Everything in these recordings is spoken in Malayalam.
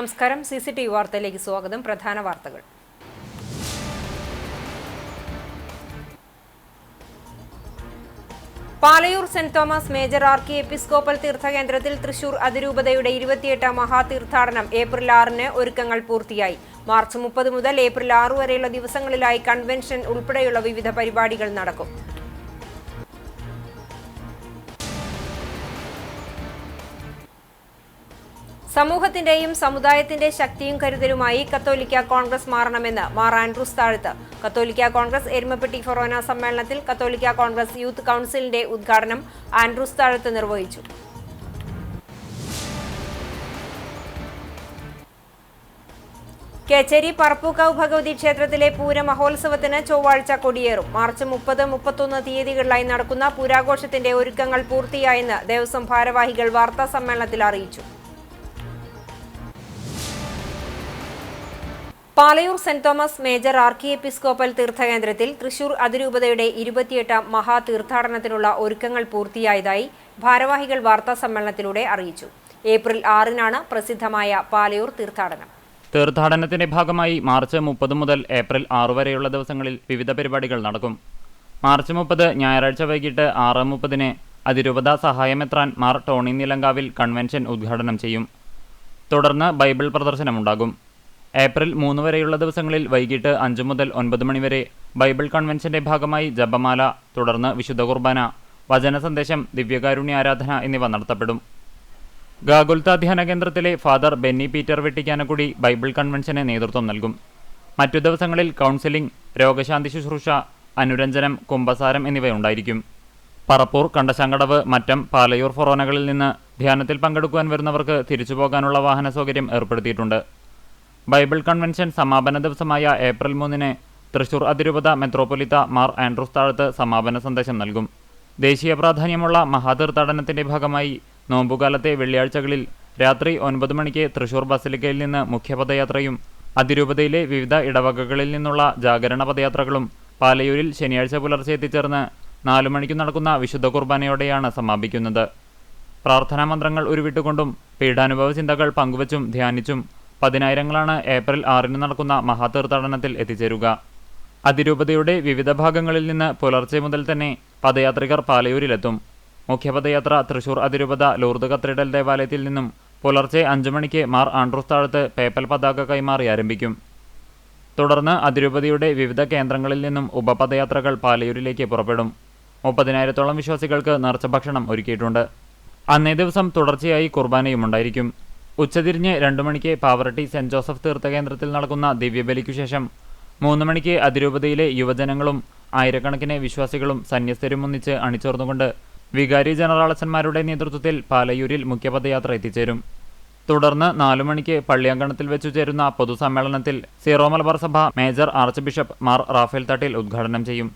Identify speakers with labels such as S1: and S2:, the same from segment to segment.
S1: നമസ്കാരം. CCTV വാർത്തയിലേക്ക് സ്വാഗതം. പ്രധാന വാർത്തകൾ. Palayur saint Thomas major archiepiscopal തീർത്ഥകേന്ദ്രത്തിൽ തൃശൂർ അതിരൂപതയുടെ 28ാം മഹാതീർത്ഥാടനം ഏപ്രിൽ 6-ന് ഒരുക്കങ്ങൾ പൂർത്തിയായി. മാർച്ച് 30 മുതൽ ഏപ്രിൽ 6 വരെയുള്ള ദിവസങ്ങളിലായി കൺവെൻഷൻ ഉൾപ്പെടെയുള്ള വിവിധ പരിപാടികൾ നടക്കും. സമൂഹത്തിന്റെയും സമുദായത്തിന്റെ ശക്തിയും കരുതലുമായി കത്തോലിക്ക കോൺഗ്രസ് മാറണമെന്ന് മാർ ആൻഡ്രൂസ് താഴത്ത്. കത്തോലിക്ക കോൺഗ്രസ് എരുമപ്പെട്ടി ഫൊറോന സമ്മേളനത്തിൽ കത്തോലിക്ക കോൺഗ്രസ് യൂത്ത് കൗൺസിലിന്റെ ഉദ്ഘാടനം ആൻഡ്രൂസ് താഴത്ത് നിർവഹിച്ചു. കേച്ചേരി പറപ്പൂക്കാവ് ഭഗവതി ക്ഷേത്രത്തിലെ പൂരമഹോത്സവത്തിന് ചൊവ്വാഴ്ച കൊടിയേറും. മാർച്ച് 30, 31 തീയതികളിലായി നടക്കുന്ന പൂരാഘോഷത്തിന്റെ ഒരുക്കങ്ങൾ പൂർത്തിയായെന്ന് ദേവസ്വം ഭാരവാഹികൾ വാർത്താ സമ്മേളനത്തിൽ അറിയിച്ചു. Palayur saint Thomas major archiepiscopal തീർത്ഥകേന്ദ്രത്തിൽ തൃശൂർ അതിരൂപതയുടെ 28ാം മഹാതീർത്ഥാടനത്തിനുള്ള ഒരുക്കങ്ങൾ പൂർത്തിയായതായി ഭാരവാഹികൾ വാർത്താ സമ്മേളനത്തിലൂടെ അറിയിച്ചു. ഏപ്രിൽ 6-നാണ് പ്രസിദ്ധമായ പാലയൂർ തീർത്ഥാടനം.
S2: തീർത്ഥാടനത്തിന്റെ ഭാഗമായി മാർച്ച് 30 മുതൽ ഏപ്രിൽ 6 വരെയുള്ള ദിവസങ്ങളിൽ വിവിധ പരിപാടികൾ നടക്കും. മാർച്ച് 30 ഞായറാഴ്ച വൈകിട്ട് 6:30-ന് അതിരൂപത സഹായമെത്രാൻ മാർ ടോണി നിലങ്കാവിൽ കൺവെൻഷൻ ഉദ്ഘാടനം ചെയ്യും. തുടർന്ന് ബൈബിൾ പ്രദർശനമുണ്ടാകും. ഏപ്രിൽ 3 വരെയുള്ള ദിവസങ്ങളിൽ വൈകിട്ട് 5 മുതൽ 9 മണി വരെ ബൈബിൾ കൺവെൻഷന്റെ ഭാഗമായി ജപമാല, തുടർന്ന് വിശുദ്ധ കുർബാന, വചന സന്ദേശം, ദിവ്യകാരുണ്യ ആരാധന എന്നിവ നടത്തപ്പെടും. ഗാഗുൽത്ത ധ്യാന കേന്ദ്രത്തിലെ ഫാദർ ബെന്നി പീറ്റർ വെട്ടിക്കാനക്കുടി ബൈബിൾ കൺവെൻഷന് നേതൃത്വം നൽകും. മറ്റു ദിവസങ്ങളിൽ കൗൺസിലിംഗ്, രോഗശാന്തി ശുശ്രൂഷ, അനുരഞ്ജനം, കുംഭസാരം എന്നിവയുണ്ടായിരിക്കും. പറപ്പൂർ, കണ്ടശാങ്കടവ്, മറ്റം, പാലയൂർ ഫൊറോനകളിൽ നിന്ന് ധ്യാനത്തിൽ പങ്കെടുക്കുവാൻ വരുന്നവർക്ക് തിരിച്ചുപോകാനുള്ള വാഹന സൗകര്യം ഏർപ്പെടുത്തിയിട്ടുണ്ട്. ബൈബിൾ കൺവെൻഷൻ സമാപന ദിവസമായ ഏപ്രിൽ 3-ന് തൃശൂർ അതിരൂപത മെത്രോപൊലിത്ത മാർ ആൻഡ്രൂസ് താഴത്ത് സമാപന സന്ദേശം നൽകും. ദേശീയ പ്രാധാന്യമുള്ള മഹാതീർത്ഥാടനത്തിന്റെ ഭാഗമായി നോമ്പുകാലത്തെ വെള്ളിയാഴ്ചകളിൽ രാത്രി 9 മണിക്ക് തൃശൂർ ബസിലിക്കയിൽ നിന്ന് മുഖ്യപദയാത്രയും അതിരൂപതയിലെ വിവിധ ഇടവകകളിൽ നിന്നുള്ള ജാഗരണ പദയാത്രകളും പാലയൂരിൽ ശനിയാഴ്ച പുലർച്ചെ എത്തിച്ചേർന്ന് 4 മണിക്ക് നടക്കുന്ന വിശുദ്ധ കുർബാനയോടെയാണ് സമാപിക്കുന്നത്. പ്രാർത്ഥനാ മന്ത്രങ്ങൾ ഉരുവിട്ടുകൊണ്ടും പീഠാനുഭവ ചിന്തകൾ പങ്കുവച്ചും ധ്യാനിച്ചും പതിനായിരങ്ങളാണ് ഏപ്രിൽ 6-ന് നടക്കുന്ന മഹാതീർത്ഥാടനത്തിൽ എത്തിച്ചേരുക. അതിരൂപതയുടെ വിവിധ ഭാഗങ്ങളിൽ നിന്ന് പുലർച്ചെ മുതൽ തന്നെ പദയാത്രികർ പാലയൂരിലെത്തും. മുഖ്യപദയാത്ര തൃശൂർ അതിരൂപത ലൂർദ് കത്തീഡ്രൽ ദേവാലയത്തിൽ നിന്നും പുലർച്ചെ 5 മണിക്ക് മാർ ആൻഡ്രൂസ് താഴത്ത് പേപ്പൽ പതാക കൈമാറി ആരംഭിക്കും. തുടർന്ന് അതിരൂപതയുടെ വിവിധ കേന്ദ്രങ്ങളിൽ നിന്നും ഉപപദയാത്രകൾ പാലയൂരിലേക്ക് പുറപ്പെടും. 30,000-ഓളം വിശ്വാസികൾക്ക് നേർച്ച ഭക്ഷണം ഒരുക്കിയിട്ടുണ്ട്. അന്നേ ദിവസം തുടർച്ചയായി കുർബാനയും ഉണ്ടായിരിക്കും. ഉച്ചതിരിഞ്ഞ് 2 മണിക്ക് പാവറട്ടി സെന്റ് ജോസഫ് തീർത്ഥകേന്ദ്രത്തിൽ നടക്കുന്ന ദിവ്യബലിക്കു ശേഷം 3 മണിക്ക് അതിരൂപതയിലെ യുവജനങ്ങളും ആയിരക്കണക്കിന് വിശ്വാസികളും സന്യസ്തരും ഒന്നിച്ച് അണിചേർന്നുകൊണ്ട് വികാരി ജനറാളച്ചന്മാരുടെ നേതൃത്വത്തിൽ പാലയൂരിൽ മുഖ്യപദയാത്ര എത്തിച്ചേരും. തുടർന്ന് 4 മണിക്ക് പള്ളിയങ്കണത്തിൽ വെച്ചു ചേരുന്ന പൊതുസമ്മേളനത്തിൽ Syro Malabar Sabha major archbishop Mar Raphael Thattil ഉദ്ഘാടനം ചെയ്യും.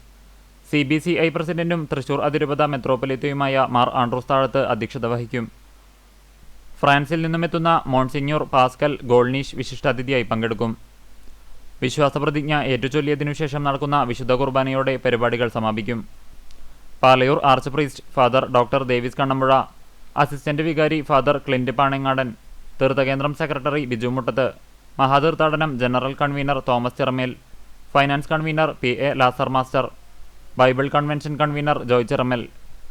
S2: CBCI പ്രസിഡന്റും തൃശൂർ അതിരൂപത മെത്രോപൊലിത്തയുമായ മാർ ആൻഡ്രൂസ് താഴത്ത് അധ്യക്ഷത വഹിക്കും. ഫ്രാൻസിൽ നിന്നുമെത്തുന്ന മോൺസിഞ്ഞോർ പാസ്കൽ ഗോൾനീഷ് വിശിഷ്ടാതിഥിയായി പങ്കെടുക്കും. വിശ്വാസപ്രതിജ്ഞ ഏറ്റുചൊല്ലിയതിനു ശേഷം നടക്കുന്ന വിശുദ്ധ കുർബാനയോടെ പരിപാടികൾ സമാപിക്കും. Palayur archpriest father doctor Davis Kannampuzha, assistant വികാരി ഫാദർ ക്ലിന്റ് പാണങ്ങാടൻ, തീർത്ഥകേന്ദ്രം സെക്രട്ടറി ബിജു മുട്ടത്ത്, മഹാതീർത്ഥാടനം general convener Thomas Chiramel, finance convener PA Lazar master, Bible convention convener Joy Chiramel,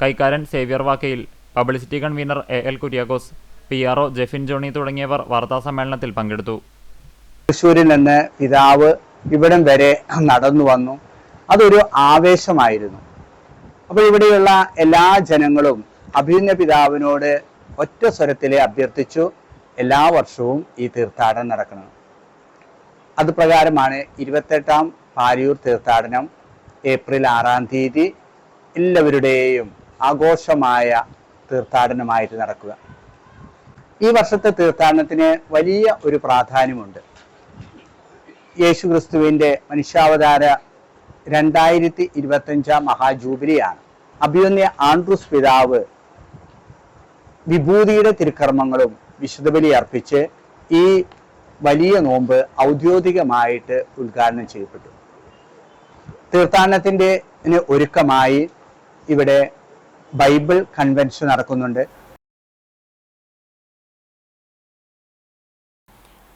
S2: കൈക്കാരൻ Xavier Vakkayil, publicity convener AL Kuriakose, PRO Jefin Johny തുടങ്ങിയവർ വാർത്താസമ്മേളനത്തിൽ പങ്കെടുത്തു.
S3: തൃശ്ശൂരിൽ നിന്ന് പിതാവ് ഇവിടം വരെ നടന്നു വന്നു. അതൊരു ആവേശമായിരുന്നു. അപ്പോൾ ഇവിടെയുള്ള എല്ലാ ജനങ്ങളും അഭിനന്ദ പിതാവിനോട് ഒറ്റ സ്വരത്തിലെ അഭ്യർത്ഥിച്ചു, എല്ലാ വർഷവും ഈ തീർത്ഥാടനം നടക്കണം. അതുപ്രകാരമാണ് 28ാം പാലയൂർ തീർത്ഥാടനം ഏപ്രിൽ 6-ാം തീയതി എല്ലാവരുടെയും ആഘോഷമായ തീർത്ഥാടനമായിട്ട് നടക്കുക. ഈ വർഷത്തെ തീർത്ഥാടനത്തിന് വലിയ ഒരു പ്രാധാന്യമുണ്ട്. യേശുക്രിസ്തുവിൻ്റെ മനുഷ്യാവതാര 2025 മഹാജൂബിലിയാണ്. അഭിമന്യ ആൻഡ്രൂസ് പിതാവ് വിഭൂതിയുടെ തിരുക്കർമ്മങ്ങളും വിശുദ്ധ ബലി അർപ്പിച്ച് ഈ വലിയ നോമ്പ് ഔദ്യോഗികമായിട്ട് ഉദ്ഘാടനം ചെയ്യപ്പെട്ടു. തീർത്ഥാടനത്തിൻ്റെ ഒരുക്കമായി ഇവിടെ ബൈബിൾ കൺവെൻഷൻ നടക്കുന്നുണ്ട്.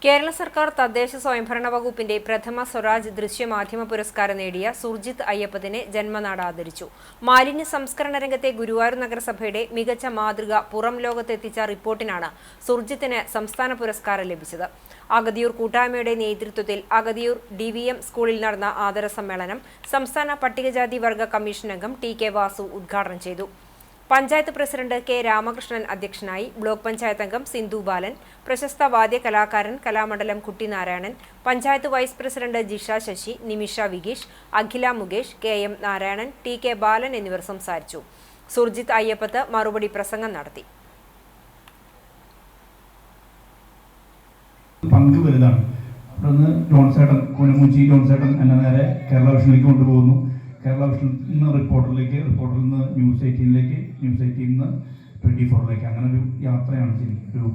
S1: കേരള സർക്കാർ തദ്ദേശ സ്വയംഭരണ വകുപ്പിന്റെ പ്രഥമ സ്വരാജ് ദൃശ്യമാധ്യമ പുരസ്കാരം നേടിയ സുർജിത്ത് അയ്യപ്പത്തിനെ ജന്മനാട് ആദരിച്ചു. മാലിന്യ സംസ്കരണ രംഗത്തെ ഗുരുവായൂർ നഗരസഭയുടെ മികച്ച മാതൃക പുറം ലോകത്തെത്തിച്ച റിപ്പോർട്ടിനാണ് സുർജിത്തിന് സംസ്ഥാന പുരസ്കാരം ലഭിച്ചത്. അഗതിയൂർ കൂട്ടായ്മയുടെ നേതൃത്വത്തിൽ അഗതിയൂർ DVM സ്കൂളിൽ നടന്ന ആദര സമ്മേളനം സംസ്ഥാന പട്ടികജാതി വർഗ കമ്മീഷൻ അംഗം TK വാസു ഉദ്ഘാടനം ചെയ്തു. പഞ്ചായത്ത് പ്രസിഡന്റ് K രാമകൃഷ്ണൻ അധ്യക്ഷനായി. ബ്ലോക്ക് പഞ്ചായത്ത് അംഗം സിന്ധു ബാലൻ, പ്രശസ്ത വാദ്യ കലാകാരൻ കലാമണ്ഡലം കുട്ടിനാരായണൻ, പഞ്ചായത്ത് വൈസ് പ്രസിഡന്റ് ജിഷ ശശി, നിമിഷ വിഗീഷ്, അഖില മുകേഷ്, KM നാരായണൻ, TK ബാലൻ എന്നിവർ സംസാരിച്ചു. സുർജിത്ത് അയ്യപ്പത്ത് മറുപടി പ്രസംഗം നടത്തി.
S4: പങ്ക് വലുതാണ്. അവിടുന്ന് ജോൺസേട്ടൻ കൂനമുച്ചി ജോൺസേട്ടൻ എന്നെ നേരെ കേരള വിഷനിലേക്ക് കൊണ്ടുപോകുന്നു. കേരള വിഷനിൽ നിന്ന് റിപ്പോർട്ടറിൽ നിന്ന് ന്യൂസ് 18ലേക്ക്, ന്യൂസ് 18 നിന്ന് 24ലേക്ക്, അങ്ങനെ ഒരു യാത്രയാണ് ശരിക്കും. ഒരു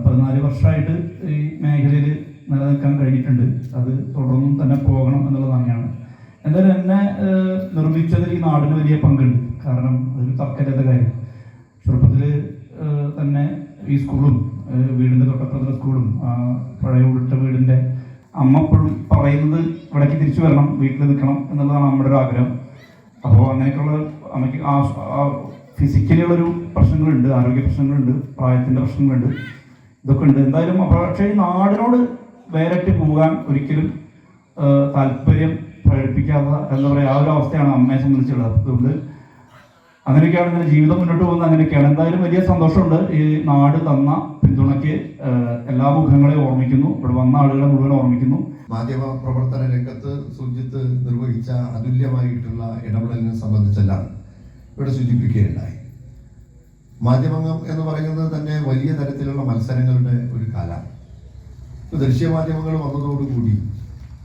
S4: 14 വർഷമായിട്ട് ഈ മേഖലയിൽ നിലനിൽക്കാൻ കഴിഞ്ഞിട്ടുണ്ട്. അത് തുടർന്നും തന്നെ പോകണം എന്നുള്ളത് തന്നെയാണ്. എന്തായാലും എന്നെ നിർമ്മിച്ചതിൽ ഈ നാടിന് വലിയ പങ്കുണ്ട്. കാരണം അതൊരു തർക്കമില്ലാത്ത കാര്യം. ചെറുപ്പത്തിൽ തന്നെ ഈ സ്കൂളും വീടിൻ്റെ തൊട്ടപ്പുറത്തുള്ള സ്കൂളും പഴയ ഉരുട്ട വീടിൻ്റെ അമ്മ എപ്പോഴും പറയുന്നത് ഇവിടേക്ക് തിരിച്ചു വരണം, വീട്ടിൽ നിൽക്കണം എന്നുള്ളതാണ് നമ്മുടെ ഒരു ആഗ്രഹം. അപ്പോൾ അങ്ങനെയൊക്കെയുള്ള അമ്മയ്ക്ക് ഫിസിക്കലിയുള്ളൊരു പ്രശ്നങ്ങളുണ്ട്, ആരോഗ്യ പ്രശ്നങ്ങളുണ്ട്, പ്രായത്തിൻ്റെ പ്രശ്നങ്ങളുണ്ട്, ഇതൊക്കെ ഉണ്ട്. എന്തായാലും പക്ഷേ ഈ നാടിനോട് വേറിട്ട് പോകാൻ ഒരിക്കലും താല്പര്യം പ്രകടിപ്പിക്കാത്ത എന്താ പറയുക, ആ ഒരു അവസ്ഥയാണ് അമ്മയെ സംബന്ധിച്ചുള്ളത്. അതുകൊണ്ട് അങ്ങനെയൊക്കെയാണ് ഇങ്ങനെ ജീവിതം മുന്നോട്ട് പോകുന്നത്. അങ്ങനെയൊക്കെയാണ്. എന്തായാലും വലിയ സന്തോഷമുണ്ട്. ഈ നാട് തന്ന പിന്തുണയ്ക്ക് എല്ലാ മുഖങ്ങളെയും ഓർമ്മിക്കുന്നു. ഇവിടെ വന്ന ആളുകളെ മുഴുവൻ ഓർമ്മിക്കുന്നു.
S5: മാധ്യമ പ്രവർത്തന രംഗത്ത് സുർജിത്ത് നിർവഹിച്ച അതുല്യമായിട്ടുള്ള ഇടപെടലിനെ സംബന്ധിച്ചെല്ലാം ഇവിടെ സൂചിപ്പിക്കുകയുണ്ടായി. മാധ്യമം എന്ന് പറയുന്നത് തന്നെ വലിയ തരത്തിലുള്ള മത്സരങ്ങളുടെ ഒരു കാലമാണ്. ദൃശ്യമാധ്യമങ്ങൾ വന്നതോടുകൂടി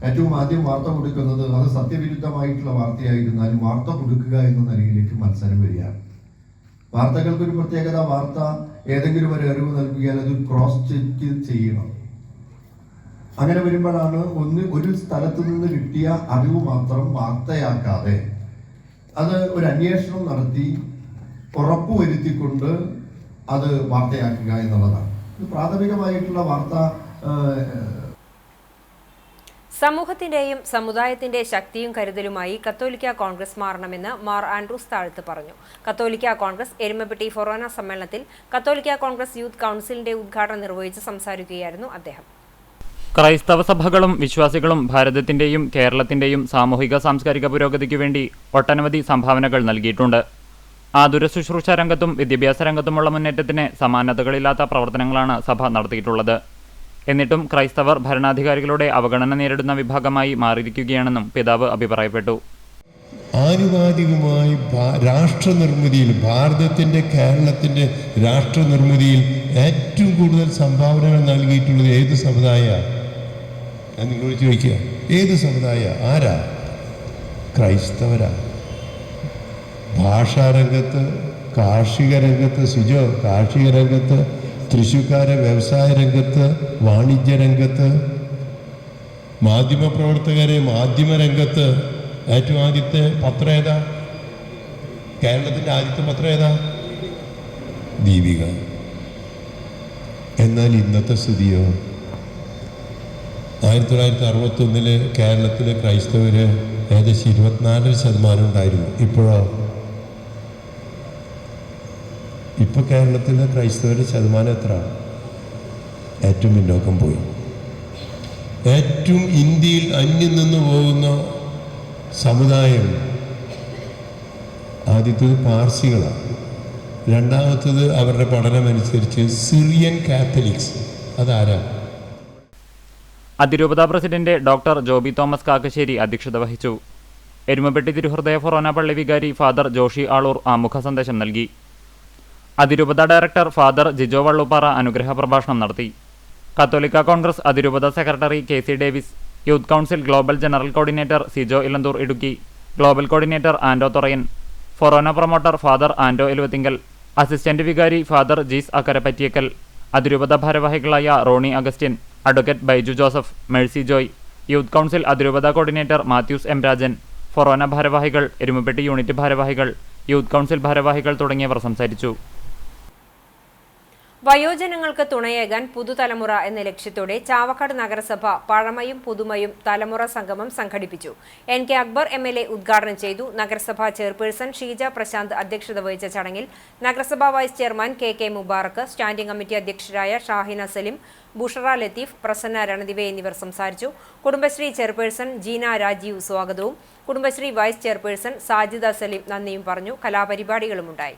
S5: ഏറ്റവും ആദ്യം വാർത്ത കൊടുക്കുന്നത് അത് സത്യവിരുദ്ധമായിട്ടുള്ള വാർത്തയായിരുന്നാലും വാർത്ത കൊടുക്കുക എന്ന നിലയിലേക്ക് മത്സരം വരികയാണ്. വാർത്തകൾക്കൊരു പ്രത്യേകത, വാർത്ത ഏതെങ്കിലും ഒരു അറിവ് നൽകിയാൽ അത് ക്രോസ് ചെക്ക് ചെയ്യണം. അങ്ങനെ വരുമ്പോഴാണ് ഒരു സ്ഥലത്തു നിന്ന് കിട്ടിയ അറിവ് മാത്രം വാർത്തയാക്കാതെ അത് ഒരു അന്വേഷണം നടത്തി ഉറപ്പുവരുത്തിക്കൊണ്ട് അത് വാർത്തയാക്കുക എന്നുള്ളതാണ്. ഇത് പ്രാഥമികമായിട്ടുള്ള വാർത്ത
S1: സമൂഹത്തിന്റെയും സമുദായത്തിന്റെ ശക്തിയും കരുതലുമായി കത്തോലിക്ക കോൺഗ്രസ് മാറണമെന്ന് മാർ ആൻഡ്രൂസ് താഴത്ത് പറഞ്ഞു. കത്തോലിക്ക കോൺഗ്രസ് എരുമപ്പെട്ടി ഫൊറോന സമ്മേളനത്തിൽ കത്തോലിക്ക കോൺഗ്രസ് യൂത്ത് കൗൺസിലിന്റെ ഉദ്ഘാടനം നിർവഹിച്ച് സംസാരിക്കുകയായിരുന്നു അദ്ദേഹം.
S2: ക്രൈസ്തവ സഭകളും വിശ്വാസികളും ഭാരതത്തിന്റെയും കേരളത്തിന്റെയും സാമൂഹിക സാംസ്കാരിക പുരോഗതിക്കു വേണ്ടി ഒട്ടനവധി സംഭാവനകൾ നൽകിയിട്ടുണ്ട്. ആതുര ശുശ്രൂഷ രംഗത്തും വിദ്യാഭ്യാസ രംഗത്തുമുള്ള മുന്നേറ്റത്തിന് സമാനതകളില്ലാത്ത പ്രവർത്തനങ്ങളാണ് സഭ നടത്തിയിട്ടുള്ളത്. എന്നിട്ടും ക്രൈസ്തവർ ഭരണാധികാരികളുടെ അവഗണന നേരിടുന്ന വിഭാഗമായി മാറിയിരിക്കുകയാണെന്നും പിതാവ് അഭിപ്രായപ്പെട്ടു.
S6: ആനുപാതികമായി രാഷ്ട്രനിർമ്മിതിയിൽ, ഭാരതത്തിൻ്റെ കേരളത്തിൻ്റെ രാഷ്ട്രനിർമ്മിതിയിൽ ഏറ്റവും കൂടുതൽ സംഭാവനകൾ നൽകിയിട്ടുള്ളത് ഏത് സമുദായമാണ്? ഞാൻ നിങ്ങളോട് ചോദിക്കുക, ഏത് സമുദായ? ആരാ? ക്രൈസ്തവരാ. ഭാഷാരംഗത്ത്, കാർഷിക രംഗത്ത്, കാർഷിക രംഗത്ത്, തൃശ്ശൂർക്കാരെ വ്യവസായ രംഗത്ത്, വാണിജ്യ രംഗത്ത്, മാധ്യമപ്രവർത്തകരെ മാധ്യമരംഗത്ത്. ഏറ്റവും ആദ്യത്തെ പത്രം ഏതാ? കേരളത്തിൻ്റെ ആദ്യത്തെ പത്രം ഏതാ? ദീപിക. എന്നാൽ ഇന്നത്തെ സ്ഥിതിയോ? 1961 കേരളത്തിലെ ക്രൈസ്തവർ ഏകദേശം 24% ഉണ്ടായിരുന്നു. ഇപ്പോഴോ? ഇപ്പോൾ കേരളത്തിലെ ക്രൈസ്തവരുടെ ശതമാനം എത്ര? ഏറ്റവും പിന്നോക്കം പോയി. ഏറ്റവും ഇന്ത്യയിൽ അന്യം നിന്ന് പോകുന്ന സമുദായം ആദ്യത്തേത് പാർസികളാണ്. രണ്ടാമത്തത് അവരുടെ പഠനമനുസരിച്ച് സിറിയൻ കാത്തലിക്സ്. അതാരാ?
S2: അതിരൂപത president doctor Joby Thomas Kakkassery അധ്യക്ഷത വഹിച്ചു. എരുമപ്പെട്ടി തിരുഹൃദയ ഫൊറോന പള്ളി വികാരി ഫാദർ ജോഷി ആളൂർ ആമുഖ സന്ദേശം നൽകി. അതിരൂപത ഡയറക്ടർ ഫാദർ ജിജോ വള്ളുപ്പാറ അനുഗ്രഹ പ്രഭാഷണം നടത്തി. കത്തോലിക്ക കോൺഗ്രസ് അതിരൂപത secretary KC Davis, youth council global general coordinator Sijo Elanthoor Idukki, global coordinator Ando Thorayan, ഫൊറോന promoter father Ando Eluvathingal, assistant വികാരി ഫാദർ ജീസ് അക്കരപ്പറ്റിയക്കൽ, അതിരൂപത ഭാരവാഹികളായ Roni Augustine, advocate Baiju Joseph, Mercy Joy, youth council അതിരൂപത കോർഡിനേറ്റർ മാത്യൂസ് M രാജൻ, ഫൊറോന ഭാരവാഹികൾ, എരുമപ്പെട്ടി യൂണിറ്റ് ഭാരവാഹികൾ, യൂത്ത് കൗൺസിൽ ഭാരവാഹികൾ തുടങ്ങിയവർ സംസാരിച്ചു.
S1: വയോജനങ്ങൾക്ക് തുണയേകാൻ പുതുതലമുറ എന്ന ലക്ഷ്യത്തോടെ ചാവക്കാട് നഗരസഭ പഴമയും പുതുമയും തലമുറ സംഗമം സംഘടിപ്പിച്ചു. NK അക്ബർ MLA ഉദ്ഘാടനം ചെയ്തു. നഗരസഭാ ചെയർപേഴ്സൺ ഷീജ പ്രശാന്ത് അധ്യക്ഷത വഹിച്ച ചടങ്ങിൽ നഗരസഭാ വൈസ് ചെയർമാൻ KK മുബാറക്ക്, സ്റ്റാൻഡിംഗ് കമ്മിറ്റി അധ്യക്ഷരായ ഷാഹിന സലിം, ബുഷറ ലത്തീഫ്, പ്രസന്ന രണദിവെ എന്നിവർ സംസാരിച്ചു. കുടുംബശ്രീ ചെയർപേഴ്സൺ ജീന രാജീവ് സ്വാഗതവും കുടുംബശ്രീ വൈസ് ചെയർപേഴ്സൺ സാജിദ സലീം നന്ദിയും പറഞ്ഞു. കലാപരിപാടികളുമുണ്ടായി.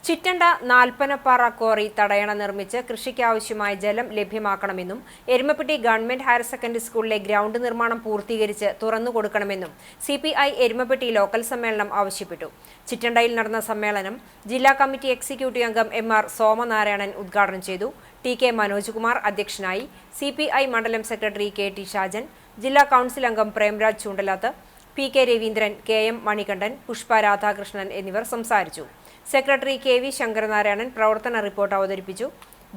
S1: ചിറ്റണ്ട നാൽപ്പനപ്പാറ ക്വാറി തടയണ നിർമ്മിച്ച് കൃഷിക്കാവശ്യമായ ജലം ലഭ്യമാക്കണമെന്നും എരുമപ്പെട്ടി ഗവൺമെന്റ് ഹയർ സെക്കൻഡറി സ്കൂളിലെ ഗ്രൗണ്ട് നിർമ്മാണം പൂർത്തീകരിച്ച് തുറന്നുകൊടുക്കണമെന്നും CPI എരുമപ്പെട്ടി ലോക്കൽ സമ്മേളനം ആവശ്യപ്പെട്ടു. ചിറ്റണ്ടയിൽ നടന്ന സമ്മേളനം ജില്ലാ കമ്മിറ്റി എക്സിക്യൂട്ടീവ് അംഗം MR സോമനാരായണൻ ഉദ്ഘാടനം ചെയ്തു. TK മനോജ് കുമാർ അധ്യക്ഷനായി. CPI മണ്ഡലം സെക്രട്ടറി KT ഷാജൻ, ജില്ലാ കൗൺസിൽ അംഗം പ്രേംരാജ് ചൂണ്ടലാത്ത്, PK രവീന്ദ്രൻ, KM മണികണ്ഠൻ, പുഷ്പ രാധാകൃഷ്ണൻ എന്നിവർ സംസാരിച്ചു. സെക്രട്ടറി KV ശങ്കരനാരായണൻ പ്രവർത്തന റിപ്പോർട്ട് അവതരിപ്പിച്ചു.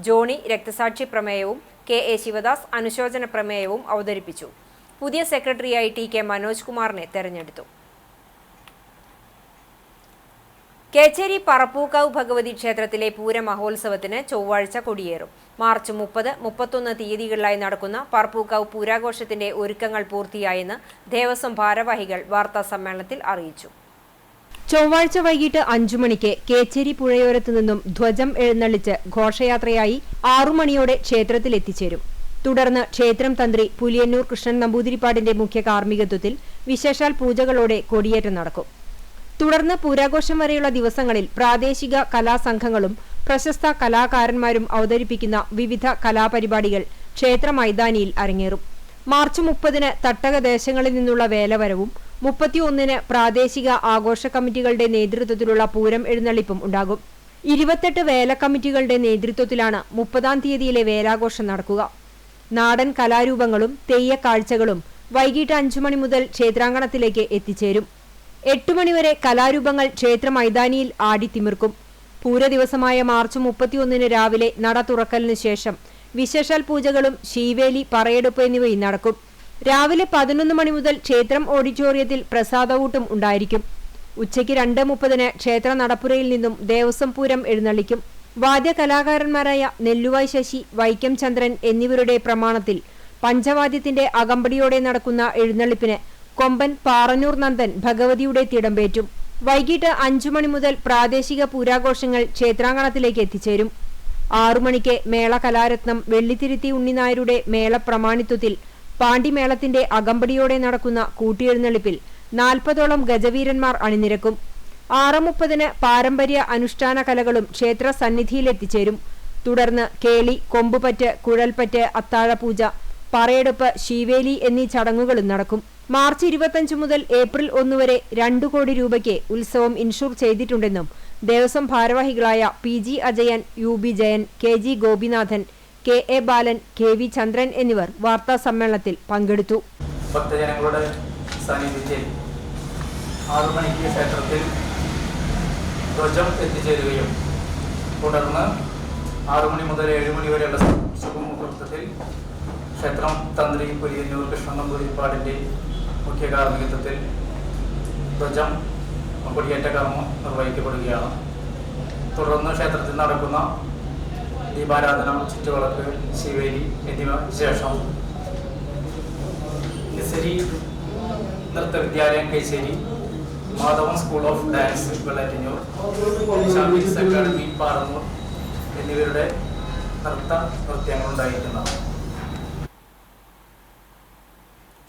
S1: ജോണി രക്തസാക്ഷി പ്രമേയവും KA ശിവദാസ് അനുശോചന പ്രമേയവും അവതരിപ്പിച്ചു. പുതിയ സെക്രട്ടറിയായി TK മനോജ് കുമാറിനെ തെരഞ്ഞെടുത്തു. കേച്ചേരി പറപ്പൂക്കാവ് ഭഗവതി ക്ഷേത്രത്തിലെ പൂരമഹോത്സവത്തിന് ചൊവ്വാഴ്ച കൊടിയേറും. മാർച്ച് 30, 31 തീയതികളിലായി നടക്കുന്ന പറപ്പൂക്കാവ് പൂരാഘോഷത്തിന്റെ ഒരുക്കങ്ങൾ പൂർത്തിയായെന്ന് ദേവസ്വം ഭാരവാഹികൾ വാർത്താസമ്മേളനത്തിൽ അറിയിച്ചു. ചൊവ്വാഴ്ച വൈകിട്ട് 5 മണിക്ക് കേച്ചേരി പുഴയോരത്തു നിന്നും ധ്വജം എഴുന്നള്ളിച്ച് ഘോഷയാത്രയായി 6 മണിയോടെ ക്ഷേത്രത്തിൽ എത്തിച്ചേരും. തുടർന്ന് ക്ഷേത്രം തന്ത്രി പുലിയന്നൂർ കൃഷ്ണൻ നമ്പൂതിരിപ്പാടിന്റെ മുഖ്യ കാർമ്മികത്വത്തിൽ വിശേഷാൽ പൂജകളോടെ കൊടിയേറ്റം നടക്കും. തുടർന്ന് പൂരാഘോഷം വരെയുള്ള ദിവസങ്ങളിൽ പ്രാദേശിക കലാസംഘങ്ങളും പ്രശസ്ത കലാകാരന്മാരും അവതരിപ്പിക്കുന്ന വിവിധ കലാപരിപാടികൾ ക്ഷേത്ര മൈതാനിയിൽ അരങ്ങേറും. മാർച്ച് 30-ന് തട്ടക ദേശങ്ങളിൽ നിന്നുള്ള വേലവരവും 31-ന് പ്രാദേശിക ആഘോഷ കമ്മിറ്റികളുടെ നേതൃത്വത്തിലുള്ള പൂരം എഴുന്നള്ളിപ്പും ഉണ്ടാകും. 28 വേല കമ്മിറ്റികളുടെ നേതൃത്വത്തിലാണ് 30-ാം തീയതിയിലെ വേലാഘോഷം നടക്കുക. നാടൻ കലാരൂപങ്ങളും തെയ്യക്കാഴ്ചകളും വൈകിട്ട് 5 മണി മുതൽ ക്ഷേത്രാങ്കണത്തിലേക്ക് എത്തിച്ചേരും. 8 മണിവരെ കലാരൂപങ്ങൾ ക്ഷേത്ര മൈതാനിയിൽ ആടിത്തിമിർക്കും. പൂരദിവസമായ മാർച്ച് 31-ന് രാവിലെ നട തുറക്കലിന് ശേഷം വിശേഷാൽ പൂജകളും ശീവേലി, പറയെടുപ്പ് എന്നിവയും നടക്കും. രാവിലെ 11 മണി മുതൽ ക്ഷേത്രം ഓഡിറ്റോറിയത്തിൽ പ്രസാദകൂട്ടും ഉണ്ടായിരിക്കും. ഉച്ചയ്ക്ക് 2:30-ന് ക്ഷേത്ര നടപ്പുരയിൽ നിന്നും ദേവസ്വം പൂരം എഴുന്നള്ളിക്കും. വാദ്യകലാകാരന്മാരായ നെല്ലുവായ് ശശി, വൈക്കം ചന്ദ്രൻ എന്നിവരുടെ പ്രമാണത്തിൽ പഞ്ചവാദ്യത്തിന്റെ അകമ്പടിയോടെ നടക്കുന്ന എഴുന്നള്ളിപ്പിന് കൊമ്പൻ പാറന്നൂർ നന്ദൻ ഭഗവതിയുടെ തിടമ്പേറ്റും. വൈകിട്ട് 5 മണി മുതൽ പ്രാദേശിക പൂരാഘോഷങ്ങൾ ക്ഷേത്രാങ്കണത്തിലേക്ക് എത്തിച്ചേരും. 6 മണിക്ക് മേള കലാരത്നം വെള്ളിത്തിരുത്തി ഉണ്ണിനായരുടെ മേള പ്രമാണിത്വത്തിൽ പാണ്ടിമേളത്തിന്റെ അകമ്പടിയോടെ നടക്കുന്ന കൂട്ടിയെഴുന്നള്ളിപ്പിൽ 40ഓളം ഗജവീരന്മാർ അണിനിരക്കും. 6:30-ന് പാരമ്പര്യ അനുഷ്ഠാന കലകളും ക്ഷേത്ര സന്നിധിയിലെത്തിച്ചേരും. തുടർന്ന് കേളി, കൊമ്പുപറ്റ്, കുഴൽപ്പറ്റ്, അത്താഴപൂജ, പറയെടുപ്പ്, ശീവേലി എന്നീ ചടങ്ങുകളും നടക്കും. മാർച്ച് 25 മുതൽ ഏപ്രിൽ 1 വരെ 2 കോടി രൂപയ്ക്ക് ഉത്സവം ഇൻഷൂർ ചെയ്തിട്ടുണ്ടെന്നും ദേവസ്വം ഭാരവാഹികളായ PG Ajayan, UB Jayan, KG Gopinathan, KA ബാലൻ, KV ചന്ദ്രൻ എന്നിവർ വാർത്താ സമ്മേളനത്തിൽ പങ്കെടുത്തു.
S7: ഭക്തജനങ്ങളുടെ സാന്നിധ്യത്തിൽ 6 മണിക്ക് ക്ഷേത്രത്തിൽ ധ്വജം എത്തിച്ചേരുകയും തുടർന്ന് 6 മണി മുതൽ 7 മണി വരെയുള്ള ശുഭമുഹൂർത്തത്തിൽ ക്ഷേത്രം തന്ത്രി പുലിയന്നൂർ കൃഷ്ണൻ നമ്പൂതിരിപ്പാടിൻ്റെ മുഖ്യ കാർമ്മികത്വത്തിൽ ധ്വജം കൊടിയേറ്റ കർമ്മം നിർവഹിക്കപ്പെടുകയാണ്. തുടർന്ന് ക്ഷേത്രത്തിൽ നടക്കുന്ന ദീപാരാധന, ചുറ്റുവിളക്ക്, ശിവേലി എന്നിവ ശേഷം നിസരി നൃത്തവിദ്യാലയം Kechery, Madhavan school of dance Vellattanjoor, Shamil's academy Parannur എന്നിവരുടെ നൃത്യങ്ങളുണ്ടായിരിക്കുന്നതാണ്.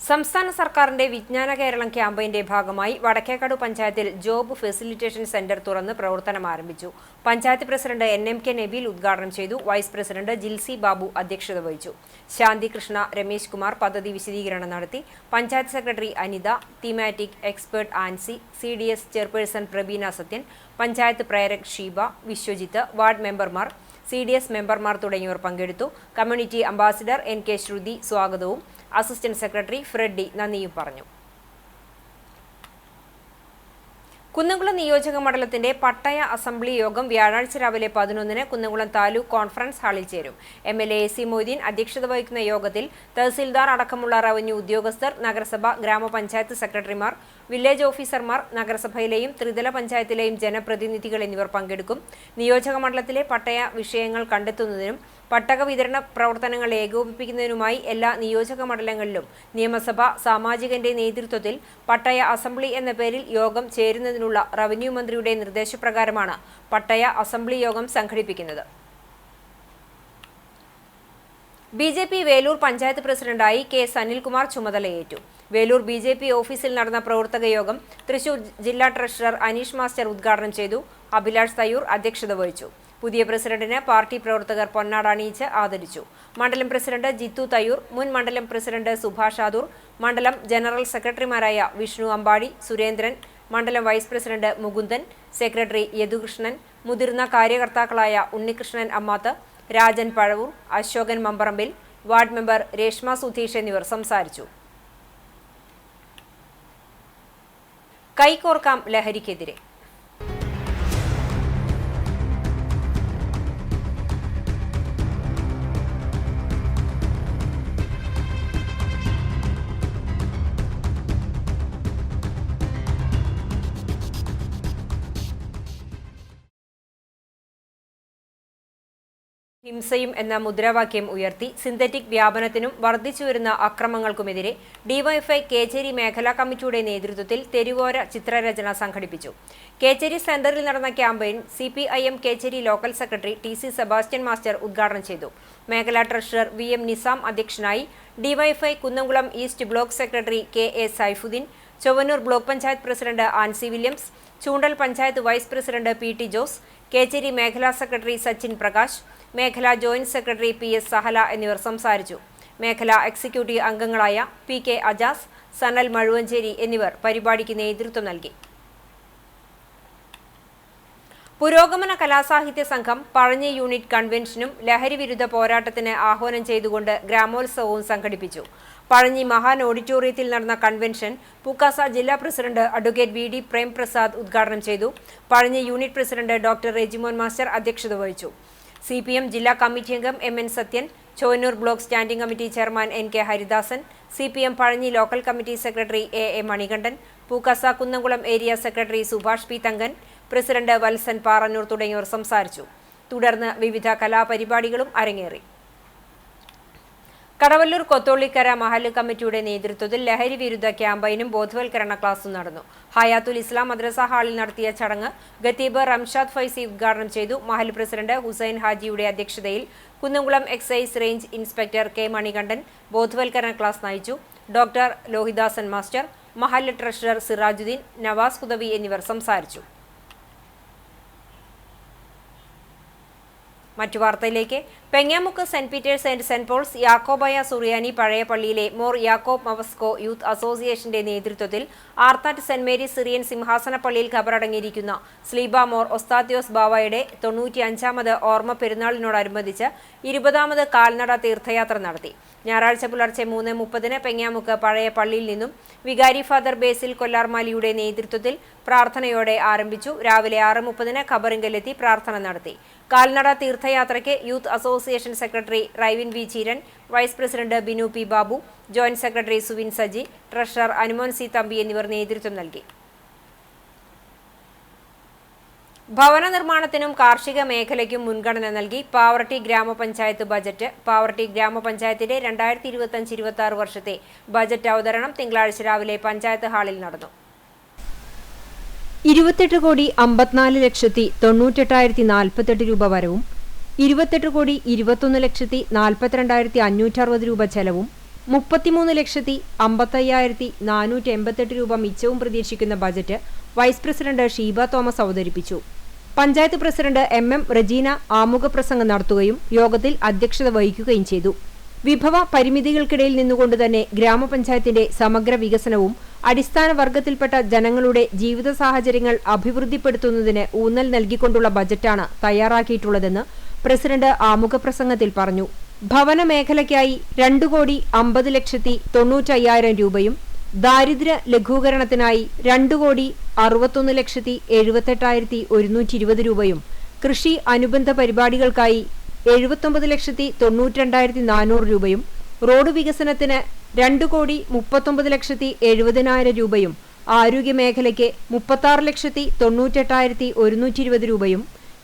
S1: സംസ്ഥാന സർക്കാരിന്റെ വിജ്ഞാന കേരളം ക്യാമ്പയിന്റെ ഭാഗമായി വടക്കേക്കാട് പഞ്ചായത്തിൽ ജോബ് ഫെസിലിറ്റേഷൻ സെന്റർ തുറന്ന് പ്രവർത്തനം ആരംഭിച്ചു. പഞ്ചായത്ത് പ്രസിഡന്റ് NMK നബീൽ ഉദ്ഘാടനം ചെയ്തു. വൈസ് പ്രസിഡന്റ് ജിൽസി ബാബു അധ്യക്ഷത വഹിച്ചു. ശാന്തി കൃഷ്ണ, രമേശ് കുമാർ പദ്ധതി വിശദീകരണം നടത്തി. Panchayat secretary Anitha, thematic expert Ancy, CDS chairperson Prabeena Sathyan, panchayat prerak Sheeba, Viswajith, ward മെമ്പർമാർ, CDS മെമ്പർമാർ തുടങ്ങിയവർ പങ്കെടുത്തു. കമ്മ്യൂണിറ്റി അംബാസിഡർ NK ശ്രുതി സ്വാഗതവും അസിസ്റ്റന്റ് സെക്രട്ടറി ഫ്രെഡി നന്ദിയും പറഞ്ഞു. കുന്നംകുളം നിയോജക മണ്ഡലത്തിന്റെ പട്ടയ അസംബ്ലി യോഗം വ്യാഴാഴ്ച രാവിലെ 11-ന് കുന്നംകുളം താലൂക്ക് കോൺഫറൻസ് ഹാളിൽ ചേരും. MLA AC മൊയ്തീൻ അധ്യക്ഷത വഹിക്കുന്ന യോഗത്തിൽ തഹസിൽദാർ അടക്കമുള്ള റവന്യൂ ഉദ്യോഗസ്ഥർ, നഗരസഭ, ഗ്രാമപഞ്ചായത്ത് സെക്രട്ടറിമാർ, വില്ലേജ് ഓഫീസർമാർ, നഗരസഭയിലെയും ത്രിതല പഞ്ചായത്തിലെയും ജനപ്രതിനിധികൾ എന്നിവർ പങ്കെടുക്കും. നിയോജക മണ്ഡലത്തിലെ പട്ടയ വിഷയങ്ങൾ കണ്ടെത്തുന്നതിനും പട്ടക വിതരണ പ്രവർത്തനങ്ങൾ ഏകോപിപ്പിക്കുന്നതിനുമായി എല്ലാ നിയോജക മണ്ഡലങ്ങളിലും നിയമസഭ സാമാജികന്റെ നേതൃത്വത്തിൽ പട്ടയ അസംബ്ലി എന്ന പേരിൽ യോഗം ചേരുന്നതിനുള്ള റവന്യൂ മന്ത്രിയുടെ നിർദ്ദേശപ്രകാരമാണ് പട്ടയ അസംബ്ലി യോഗം സംഘടിപ്പിക്കുന്നത്. BJP വേലൂർ പഞ്ചായത്ത് പ്രസിഡന്റായി K. സനിൽകുമാർ ചുമതലയേറ്റു. വേലൂർ BJP ഓഫീസിൽ നടന്ന പ്രവർത്തക യോഗം തൃശൂർ ജില്ലാ ട്രഷറർ അനീഷ് മാസ്റ്റർ ഉദ്ഘാടനം ചെയ്തു. അഭിലാഷ് തയ്യൂർ അധ്യക്ഷത വഹിച്ചു. പുതിയ പ്രസിഡന്റിനെ പാർട്ടി പ്രവർത്തകർ പൊന്നാട അണിയിച്ച് ആദരിച്ചു. മണ്ഡലം പ്രസിഡന്റ് ജിത്തു തയ്യൂർ, മുൻ മണ്ഡലം പ്രസിഡന്റ് സുഭാഷ് ആദൂർ, മണ്ഡലം ജനറൽ സെക്രട്ടറിമാരായ വിഷ്ണു അമ്പാടി, സുരേന്ദ്രൻ, മണ്ഡലം vice president Mukundan, secretary Yadukrishnan, മുതിർന്ന കാര്യകർത്താക്കളായ ഉണ്ണികൃഷ്ണൻ അമ്മാത്ത്, രാജൻ പഴവൂർ, അശോകൻ മമ്പറമ്പിൽ, വാർഡ് മെമ്പർ രേഷ്മ സുധീഷ് എന്നിവർ സംസാരിച്ചു. കൈകോർക്കാം ലഹരിക്കെതിരെ. ഹിംസയും എന്ന മുദ്രാവാക്യം ഉയർത്തി സിന്തറ്റിക് വ്യാപനത്തിനും വർദ്ധിച്ചുവരുന്ന അക്രമങ്ങൾക്കുമെതിരെ ഡിവൈഎഫ്ഐ കേച്ചേരി മേഖലാ കമ്മിറ്റിയുടെ നേതൃത്വത്തിൽ തെരുവോര ചിത്രരചന സംഘടിപ്പിച്ചു. കേച്ചേരി സെന്ററിൽ നടന്ന campaign CPIM Kechery local secretary TC Sebastian master ഉദ്ഘാടനം ചെയ്തു. മേഖലാ ട്രഷറർ VM നിസാം അധ്യക്ഷനായി. DYFI Kunnamkulam east block secretary KA Saifuddin, Chowwannur block panchayat president Ancy Williams, Choondal panchayat vice president PT Jose, Kechery മേഖലാ സെക്രട്ടറി സച്ചിൻ പ്രകാശ്, മേഖലാ ജോയിന്റ് സെക്രട്ടറി PS സഹല എന്നിവർ സംസാരിച്ചു. മേഖലാ എക്സിക്യൂട്ടീവ് അംഗങ്ങളായ PK അജാസ്, സനൽ മഴുവഞ്ചേരി എന്നിവർ പരിപാടിക്ക് നേതൃത്വം നൽകി. പുരോഗമന കലാസാഹിത്യ സംഘം പഴഞ്ഞി യൂണിറ്റ് കൺവെൻഷനും ലഹരി വിരുദ്ധ പോരാട്ടത്തിന് ആഹ്വാനം ചെയ്തുകൊണ്ട് ഗ്രാമോത്സവവും സംഘടിപ്പിച്ചു. പഴഞ്ഞി മഹാൻ ഓഡിറ്റോറിയത്തിൽ നടന്ന കൺവെൻഷൻ പൂക്കാസ ജില്ലാ പ്രസിഡന്റ് അഡ്വക്കേറ്റ് VD പ്രേംപ്രസാദ് ഉദ്ഘാടനം ചെയ്തു. Pazhanji unit president doctor Rejimon master അധ്യക്ഷത വഹിച്ചു. CPM ജില്ലാ കമ്മിറ്റി അംഗം MN Sathyan, Chowwannur block standing committee chairman NK Haridasan, CPM Pazhanji local committee secretary AA Manikandan, Pukasa Kunnamkulam area secretary Subhash P Thankan, president Valsan Parannur തുടങ്ങിയവർ സംസാരിച്ചു. തുടർന്ന് വിവിധ കലാപരിപാടികളും അരങ്ങേറി. കടവല്ലൂർ കൊത്തോളിക്കര മഹല്ല് കമ്മിറ്റിയുടെ നേതൃത്വത്തിൽ ലഹരി വിരുദ്ധ ക്യാമ്പയിനും ബോധവൽക്കരണ ക്ലാസും നടന്നു. ഹയാത്തുൽ ഇസ്ലാം മദ്രസ ഹാളിൽ നടത്തിയ ചടങ്ങ് ഖത്തീബ് റംഷാദ് ഫൈസി ഉദ്ഘാടനം ചെയ്തു. മഹല്ല് പ്രസിഡന്റ് ഹുസൈൻ ഹാജിയുടെ അധ്യക്ഷതയിൽ Kunnamkulam excise range inspector K. Manikandan ബോധവൽക്കരണ ക്ലാസ് നയിച്ചു. ഡോക്ടർ ലോഹിദാസൻ മാസ്റ്റർ, മഹല്ല് ട്രഷറർ സിറാജുദ്ദീൻ, നവാസ് ഹുദവി എന്നിവർ സംസാരിച്ചു. മറ്റു വാർത്തയിലേക്ക്. Pengamuck Saint Peter's and Saint Paul's Yakobaya Suriyani പഴയ പള്ളിയിലെ മോർ യാക്കോബ് മവസ്കോ യൂത്ത് അസോസിയേഷന്റെ നേതൃത്വത്തിൽ ആർത്താറ്റ് സെന്റ് മേരീസ് സിറിയൻ സിംഹാസന പള്ളിയിൽ ഖബറടങ്ങിയിരിക്കുന്ന സ്ലീബ മോർ ഒസ്താത്യോസ് ബാവയുടെ 95ാമത് ഓർമ്മ പെരുന്നാളിനോടനുബന്ധിച്ച് 20ാമത് കാൽനട തീർത്ഥയാത്ര നടത്തി. ഞായറാഴ്ച പുലർച്ചെ 3:30-ന് പെങ്ങാമുക്ക് പഴയ പള്ളിയിൽ നിന്നും വികാരി ഫാദർ ബേസിൽ കൊല്ലാർമാലിയുടെ നേതൃത്വത്തിൽ പ്രാർത്ഥനയോടെ ആരംഭിച്ചു. രാവിലെ 6:30-ന് ഖബറിങ്കലെത്തി പ്രാർത്ഥന നടത്തി. കാൽനട തീർത്ഥയാത്രയ്ക്ക് youth association secretary Raivin V. Cheeran, vice president Binu P. Babu, joint secretary Suvin Saji, treasurer Anumon C. Thampi എന്നിവർ നേതൃത്വം നൽകി. ഭവന നിർമ്മാണത്തിനും കാർഷിക മേഖലയ്ക്കും മുൻഗണന നൽകി പാവർട്ടി ഗ്രാമപഞ്ചായത്ത് ബജറ്റ്. പാവർട്ടി ഗ്രാമപഞ്ചായത്തിന്റെ 2025-26 വർഷത്തെ ബജറ്റ് അവതരണം തിങ്കളാഴ്ച രാവിലെ പഞ്ചായത്ത് ഹാളിൽ നടന്നു. 28,54,98,048 രൂപ വരവും 28,21,42,560 രൂപ ചെലവും 33,55,488 രൂപ മിച്ചവും പ്രതീക്ഷിക്കുന്ന budget vice president Sheeba Thomas അവതരിപ്പിച്ചു. പഞ്ചായത്ത് പ്രസിഡന്റ് MM റജീന ആമുഖ പ്രസംഗം നടത്തുകയും യോഗത്തിൽ അധ്യക്ഷത വഹിക്കുകയും ചെയ്തു. വിഭവ പരിമിതികൾക്കിടയിൽ നിന്നുകൊണ്ട് തന്നെ ഗ്രാമപഞ്ചായത്തിന്റെ സമഗ്ര വികസനവും അടിസ്ഥാന വർഗത്തിൽപ്പെട്ട ജനങ്ങളുടെ ജീവിത സാഹചര്യങ്ങൾ അഭിവൃദ്ധിപ്പെടുത്തുന്നതിന് ഊന്നൽ നൽകിക്കൊണ്ടുള്ള ബജറ്റാണ് തയ്യാറാക്കിയിട്ടുള്ളതെന്ന് പ്രസിഡന്റ് ആമുഖ പ്രസംഗത്തിൽ പറഞ്ഞു. ഭവന മേഖലയ്ക്കായി 2,50,95,000 രൂപയും ദാരിദ്ര്യ ലഘൂകരണത്തിനായി 2,61,78,120 രൂപയും കൃഷി അനുബന്ധ പരിപാടികൾക്കായി 79,92,400 രൂപയും റോഡ് വികസനത്തിന് 2,39,70,000 രൂപയും ആരോഗ്യമേഖലയ്ക്ക് 36,98,120 രൂപയും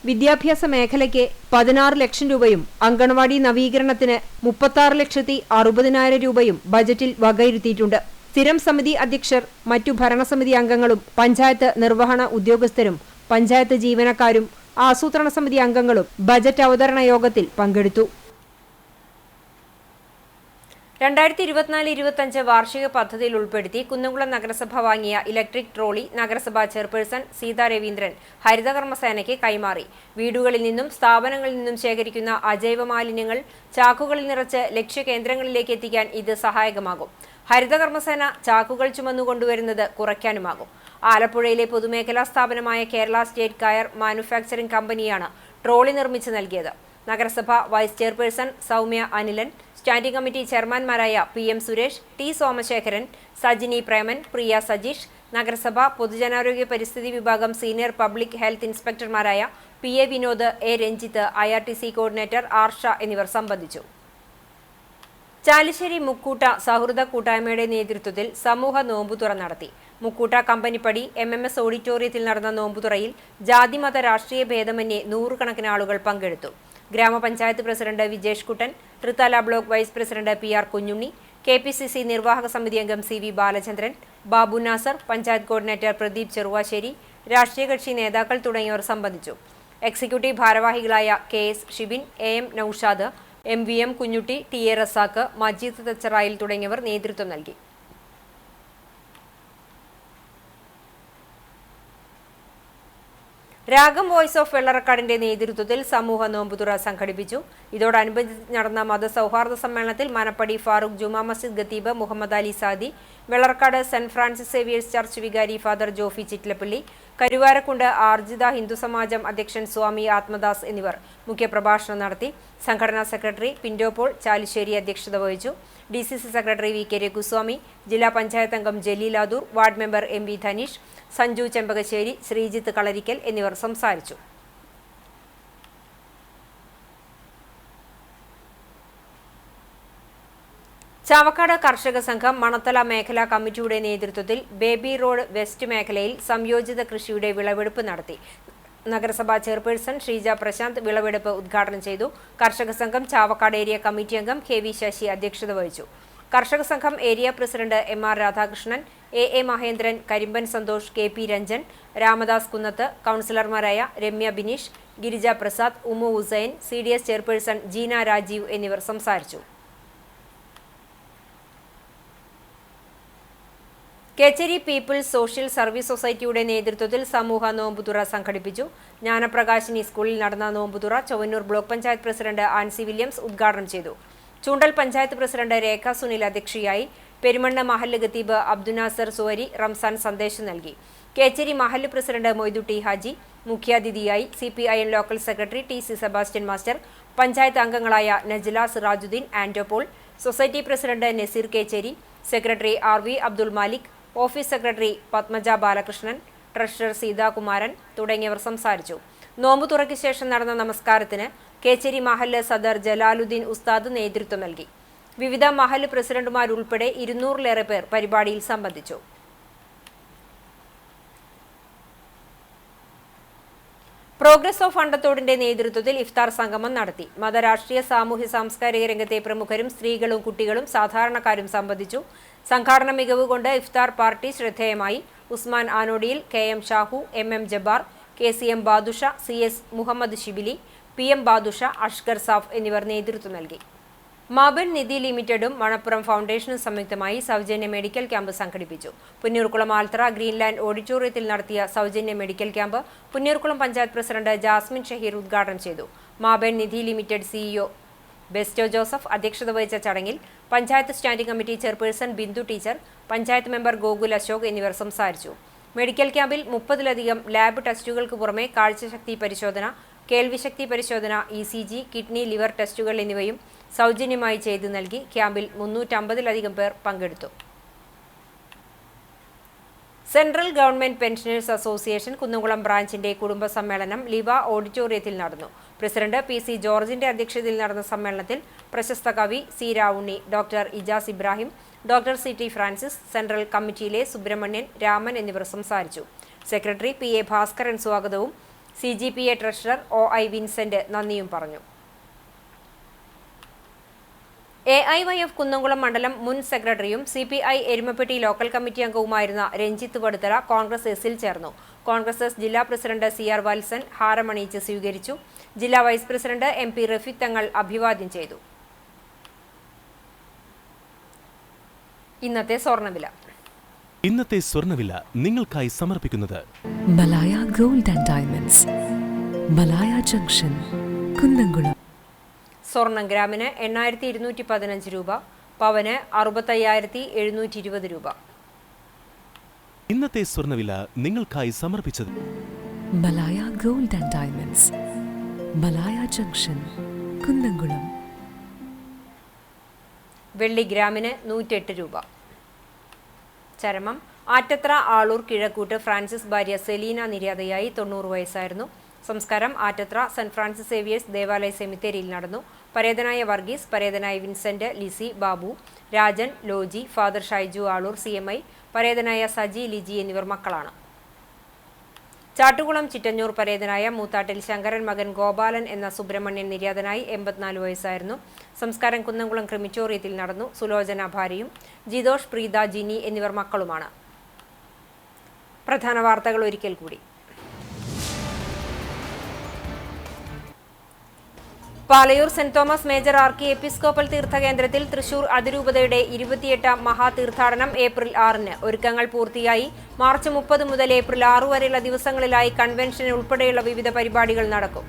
S1: വിദ്യാഭ്യാസ മേഖലയ്ക്ക് 16 ലക്ഷം രൂപയും അങ്കണവാടി നവീകരണത്തിന് 36,60,000 രൂപയും ബജറ്റിൽ വകയിരുത്തിയിട്ടുണ്ട്. സ്ഥിരം സമിതി അധ്യക്ഷർ, മറ്റു ഭരണസമിതി അംഗങ്ങളും പഞ്ചായത്ത് നിർവഹണ ഉദ്യോഗസ്ഥരും പഞ്ചായത്ത് ജീവനക്കാരും ആസൂത്രണ സമിതി അംഗങ്ങളും ബജറ്റ് അവതരണ യോഗത്തിൽ പങ്കെടുത്തു. 2024-25 വാർഷിക പദ്ധതിയിൽ ഉൾപ്പെടുത്തി കുന്നംകുളം നഗരസഭ വാങ്ങിയ ഇലക്ട്രിക് ട്രോളി നഗരസഭാ ചെയർപേഴ്സൺ സീതാ രവീന്ദ്രൻ ഹരിതകർമ്മസേനയ്ക്ക് കൈമാറി. വീടുകളിൽ നിന്നും സ്ഥാപനങ്ങളിൽ നിന്നും ശേഖരിക്കുന്ന അജൈവ മാലിന്യങ്ങൾ ചാക്കുകളിൽ നിറച്ച് ലക്ഷ്യകേന്ദ്രങ്ങളിലേക്ക് എത്തിക്കാൻ ഇത് സഹായകമാകും. ഹരിതകർമ്മസേന ചാക്കുകൾ ചുമന്നുകൊണ്ടുവരുന്നത് കുറയ്ക്കാനുമാകും. ആലപ്പുഴയിലെ പൊതുമേഖലാ സ്ഥാപനമായ കേരള സ്റ്റേറ്റ് കയർ മാനുഫാക്ചറിംഗ് കമ്പനിയാണ് ട്രോളി നിർമ്മിച്ചു നൽകിയത്. നഗരസഭ vice chairperson Soumya Anilan, standing committee ചെയർമാൻമാരായ PM സുരേഷ്, T സോമശേഖരൻ, സജിനി പ്രേമൻ, പ്രിയ സജീഷ്, നഗരസഭ പൊതുജനാരോഗ്യ പരിസ്ഥിതി വിഭാഗം സീനിയർ പബ്ലിക് ഹെൽത്ത് ഇൻസ്പെക്ടർമാരായ PA Vinod, A Ranjith, IRTC coordinator Arsha എന്നിവർ സംബന്ധിച്ചു. ചാലിശ്ശേരി മുക്കൂട്ട സൗഹൃദ കൂട്ടായ്മയുടെ നേതൃത്വത്തിൽ സമൂഹ നോമ്പുതുറ നടത്തി. മുക്കൂട്ട കമ്പനിപ്പടി MMS ഓഡിറ്റോറിയത്തിൽ നടന്ന നോമ്പുതുറയിൽ ജാതിമത രാഷ്ട്രീയ ഭേദമന്യേ 100 കണക്കിന് ആളുകൾ പങ്കെടുത്തു. ഗ്രാമപഞ്ചായത്ത് president Vijesh Kuttan, Thrithala block vice president PR Kunhunni, KPCC നിർവാഹക സമിതി അംഗം CV ബാലചന്ദ്രൻ, ബാബു നാസർ, പഞ്ചായത്ത് കോർഡിനേറ്റർ പ്രദീപ് ചെറുവാശ്ശേരി, രാഷ്ട്രീയ കക്ഷി നേതാക്കൾ തുടങ്ങിയവർ സംബന്ധിച്ചു. എക്സിക്യൂട്ടീവ് ഭാരവാഹികളായ KS Shibin, AM Naushad, MVM Kunjutty, TA Razak, Majeed തച്ചറായിൽ തുടങ്ങിയവർ നേതൃത്വം നൽകി. രാഗം വോയിസ് ഓഫ് വെള്ളറക്കാടിന്റെ നേതൃത്വത്തിൽ സമൂഹ നോമ്പുതുറ സംഘടിപ്പിച്ചു. ഇതോടനുബന്ധിച്ച് നടന്ന മതസൗഹാർദ്ദ സമ്മേളനത്തിൽ മനപ്പടി ഫാറൂഖ് ജുമാ മസ്ജിദ് ഖത്തീബ് Muhammad Ali Saadi, Vellarakkad Saint Francis Xavier's church വികാരി ഫാദർ ജോഫി ചിറ്റ്ലപ്പള്ളി, കരുവാരക്കുണ്ട് ആർജിത ഹിന്ദു സമാജം അധ്യക്ഷൻ സ്വാമി ആത്മദാസ് എന്നിവർ മുഖ്യപ്രഭാഷണം നടത്തി. സംഘടനാ സെക്രട്ടറി പിന്റോ പോൾ ചാലിശ്ശേരി അധ്യക്ഷത വഹിച്ചു. DCC സെക്രട്ടറി VK രഘുസ്വാമി, ജില്ലാ പഞ്ചായത്ത് അംഗം Jaleel Adoor, ward member MV Dhaneesh, Sanju Chembakassery, Sreejith Kalarickal എന്നിവർ സംസാരിച്ചു. ചാവക്കാട് കർഷക സംഘം മണത്തല മേഖലാ കമ്മിറ്റിയുടെ നേതൃത്വത്തിൽ ബേബി റോഡ് വെസ്റ്റ് മേഖലയിൽ സംയോജിത കൃഷിയുടെ വിളവെടുപ്പ് നടത്തി. നഗരസഭാ ചെയർപേഴ്സൺ ഷീജ പ്രശാന്ത് വിളവെടുപ്പ് ഉദ്ഘാടനം ചെയ്തു. കർഷക സംഘം ചാവക്കാട് ഏരിയ കമ്മിറ്റി അംഗം KV ശശി അധ്യക്ഷത വഹിച്ചു. കർഷക സംഘം ഏരിയ president MR Radhakrishnan, AA Mahendran, Karimban Santhosh, KP Ranjan, Ramadas Kunnath, കൗൺസിലർമാരായ രമ്യ ബിനീഷ്, ഗിരിജ പ്രസാദ്, ഉമു ഹുസൈൻ, CDS ചെയർപേഴ്സൺ ജീന രാജീവ് എന്നിവർ സംസാരിച്ചു. കേച്ചേരി പീപ്പിൾസ് സോഷ്യൽ സർവീസ് സൊസൈറ്റിയുടെ നേതൃത്വത്തിൽ സമൂഹ നോമ്പുതുറ സംഘടിപ്പിച്ചു. ജ്ഞാനപ്രകാശിനി സ്കൂളിൽ നടന്ന നോമ്പുതുറ Chowannur block panchayat president Ancy Williams ഉദ്ഘാടനം ചെയ്തു. ചൂണ്ടൽ പഞ്ചായത്ത് പ്രസിഡന്റ് രേഖ സുനിൽ അധ്യക്ഷയായി. പെരുമണ്ണ മഹല്ല് ഖത്തീബ് അബ്ദുനാസർ സുവരി റംസാൻ സന്ദേശം നൽകി. കേച്ചേരി മഹല്ല് പ്രസിഡന്റ് മൊയ്തുട്ടി ഹാജി മുഖ്യാതിഥിയായി. CPIM local secretary TC Sebastian master, panchayat അംഗങ്ങളായ Najla Sirajuddin, Anto Paul, society president Naseer Kecheri, secretary RV Abdul Malik, office secretary Padmaja Balakrishnan, treasurer Seethakumaran തുടങ്ങിയവർ സംസാരിച്ചു. നോമ്പു തുറയ്ക്ക് ശേഷം നടന്ന നമസ്കാരത്തിന് കേച്ചേരി മഹല്ല് സദർ ജലാലുദ്ദീൻ ഉസ്താദ് നേതൃത്വം നൽകി. വിവിധ മഹല്ല് പ്രസിഡന്റുമാരുൾപ്പെടെ 200-ലേറെ പേർ പരിപാടിയിൽ സംബന്ധിച്ചു. പ്രോഗ്രസ് ഓഫ് അണ്ടത്തോടിന്റെ നേതൃത്വത്തിൽ ഇഫ്താർ സംഗമം നടത്തി. മതരാഷ്ട്രീയ സാമൂഹ്യ സാംസ്കാരിക രംഗത്തെ പ്രമുഖരും സ്ത്രീകളും കുട്ടികളും സാധാരണക്കാരും സംബന്ധിച്ചു. സംഘാടന മികവ് കൊണ്ട് ഇഫ്താർ പാർട്ടി ശ്രദ്ധേയമായി. ഉസ്മാൻ ആനോടിയിൽ, KM Shahu, MM Jabbar, KCM Badusha, CS Muhammad Shibili, PM Badusha, Ashkar Saf എന്നിവർ നേതൃത്വം നൽകി. മാബൻ നിധി ലിമിറ്റഡും മണപ്പുറം ഫൗണ്ടേഷനും സംയുക്തമായി സൗജന്യ മെഡിക്കൽ ക്യാമ്പ് സംഘടിപ്പിച്ചു. പുന്നൂർക്കുളം ആൽത്തറ ഗ്രീൻലാൻഡ് ഓഡിറ്റോറിയത്തിൽ നടത്തിയ സൗജന്യ medical camp Punnoorkulam panchayat president Jasmin Shaheer ഉദ്ഘാടനം ചെയ്തു. Maban Nidhi limited CEO Besto Joseph അധ്യക്ഷത വഹിച്ച ചടങ്ങിൽ panchayat standing committee chairperson Bindu teacher, panchayat member Gokul Ashok എന്നിവർ സംസാരിച്ചു. മെഡിക്കൽ ക്യാമ്പിൽ 30-ലധികം ലാബ് ടെസ്റ്റുകൾക്ക് പുറമെ കാഴ്ചശക്തി പരിശോധന, കേൾവിശക്തി പരിശോധന, ECG, കിഡ്നി, ലിവർ ടെസ്റ്റുകൾ എന്നിവയും സൗജന്യമായി ചെയ്തു നൽകി. ക്യാമ്പിൽ 350-ലധികം പേർ പങ്കെടുത്തു. Central government pensioners association Kunnamkulam ബ്രാഞ്ചിന്റെ കുടുംബ സമ്മേളനം ലിവ ഓഡിറ്റോറിയത്തിൽ നടന്നു. President P C. ജോർജിന്റെ അധ്യക്ഷതയിൽ നടന്ന സമ്മേളനത്തിൽ പ്രശസ്ത കവി C. Ravunni, doctor Ijaz Ibrahim, doctor C T. Francis, central കമ്മിറ്റിയിലെ സുബ്രഹ്മണ്യൻ, രാമൻ എന്നിവർ സംസാരിച്ചു. Secretary PA. ഭാസ്കരൻ സ്വാഗതവും CGPA ട്രഷറർ O.I. വിൻസെന്റ് നന്ദിയും പറഞ്ഞു. AIYF കുന്നംകുളം മണ്ഡലം മുൻ സെക്രട്ടറിയും CPI എരുമപ്പെട്ടി ലോക്കൽ കമ്മിറ്റി അംഗവുമായിരുന്ന രഞ്ജിത്ത് വടുതല കോൺഗ്രസ് എസിൽ ചേർന്നു. കോൺഗ്രസ് എസ് ജില്ലാ പ്രസിഡന്റ് CR വത്സൻ ഹാരമണിയിച്ച് സ്വീകരിച്ചു. ജില്ലാ വൈസ് പ്രസിഡന്റ് MP റഫീഖ് തങ്ങൾ അഭിവാദ്യം ചെയ്തു. ഇന്നത്തെ
S8: സ്വർണ്ണവില നിങ്ങൾക്കായി സമർപ്പിക്കുന്നത്
S9: Malaya gold and diamonds, Malaya junction, Kunnamkulam.
S1: സ്വർണം ഗ്രാമിന് 8,215 രൂപ, പവന് 65,720 രൂപ.
S8: ഇന്നത്തെ സ്വർണ്ണവില നിങ്ങൾക്കായി സമർപ്പിച്ചത്
S9: Malaya gold and diamonds, Malaya junction, Kunnamkulam.
S1: വെള്ളി ഗ്രാമിന് 108 രൂപ. ചരമം ആറ്റത്ര ആളൂർ കിഴക്കൂട്ട് ഫ്രാൻസിസ് ഭാര്യ സെലീന നിര്യാതയായി 90 വയസ്സായിരുന്നു. സംസ്കാരം ആറ്റത്ര സെന്റ് ഫ്രാൻസിസ് സേവിയേഴ്സ് ദേവാലയ സെമിത്തേരിയിൽ നടന്നു. പരേതനായ വർഗീസ്, പരേതനായ Vincent, Lissy, Babu, Rajan, Loji, father Shaiju Aloor CMI, പരേതനായ സജി, ലിജി എന്നിവർ മക്കളാണ്. ചാട്ടുകുളം ചിറ്റഞ്ഞൂർ പരേതനായ മൂത്താട്ടിൽ ശങ്കരൻ മകൻ ഗോപാലൻ എന്ന സുബ്രഹ്മണ്യൻ നിര്യാതനായി 84 വയസ്സായിരുന്നു. സംസ്കാരം കുന്നംകുളം ക്രിമിറ്റോറിയത്തിൽ നടന്നു. സുലോചന ഭാര്യയും ജിതോഷ്, പ്രീത, ജിനി എന്നിവർ മക്കളുമാണ്. പ്രധാന വാർത്തകൾ ഒരിക്കൽ കൂടി. Palayur saint Thomas major archiepiscopal തീർത്ഥകേന്ദ്രത്തിൽ തൃശൂർ അതിരൂപതയുടെ 28ാം മഹാതീർത്ഥാടനം ഏപ്രിൽ 6-ന്. ഒരുക്കങ്ങൾ പൂർത്തിയായി. മാർച്ച് 30 മുതൽ ഏപ്രിൽ 6 വരെയുള്ള ദിവസങ്ങളിലായി കൺവെൻഷൻ ഉൾപ്പെടെയുള്ള വിവിധ പരിപാടികൾ നടക്കും.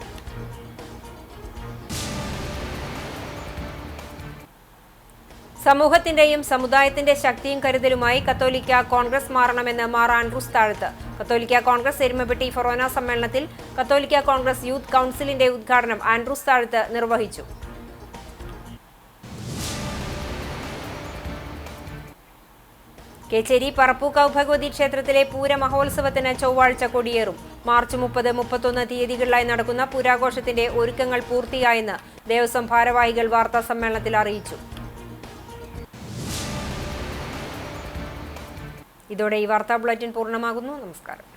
S1: സമൂഹത്തിന്റെയും സമുദായത്തിന്റെ ശക്തിയും കരുതലുമായി കത്തോലിക്ക കോൺഗ്രസ് മാറണമെന്ന് മാർ ആൻഡ്രൂസ് താഴത്ത്. കത്തോലിക്ക കോൺഗ്രസ് എരുമപ്പെട്ടി ഫൊറോന സമ്മേളനത്തിൽ കത്തോലിക്ക കോൺഗ്രസ് യൂത്ത് കൗൺസിലിന്റെ ഉദ്ഘാടനം ആൻഡ്രൂസ് താഴത്ത് നിർവഹിച്ചു. കേച്ചേരി പറപ്പൂക്കാവ് ഭഗവതി ക്ഷേത്രത്തിലെ പൂര മഹോത്സവത്തിന് ചൊവ്വാഴ്ച കൊടിയേറും. മാർച്ച് 30, 31 തീയതികളിലായി നടക്കുന്ന പൂരാഘോഷത്തിന്റെ ഒരുക്കങ്ങൾ പൂർത്തിയായെന്ന് ദേവസ്വം ഭാരവാഹികൾ വാർത്താ സമ്മേളനത്തിൽ അറിയിച്ചു. ഇതോടെ ഈ വാർത്താ ബുള്ളറ്റിൻ പൂർണ്ണമാകുന്നു. നമസ്കാരം.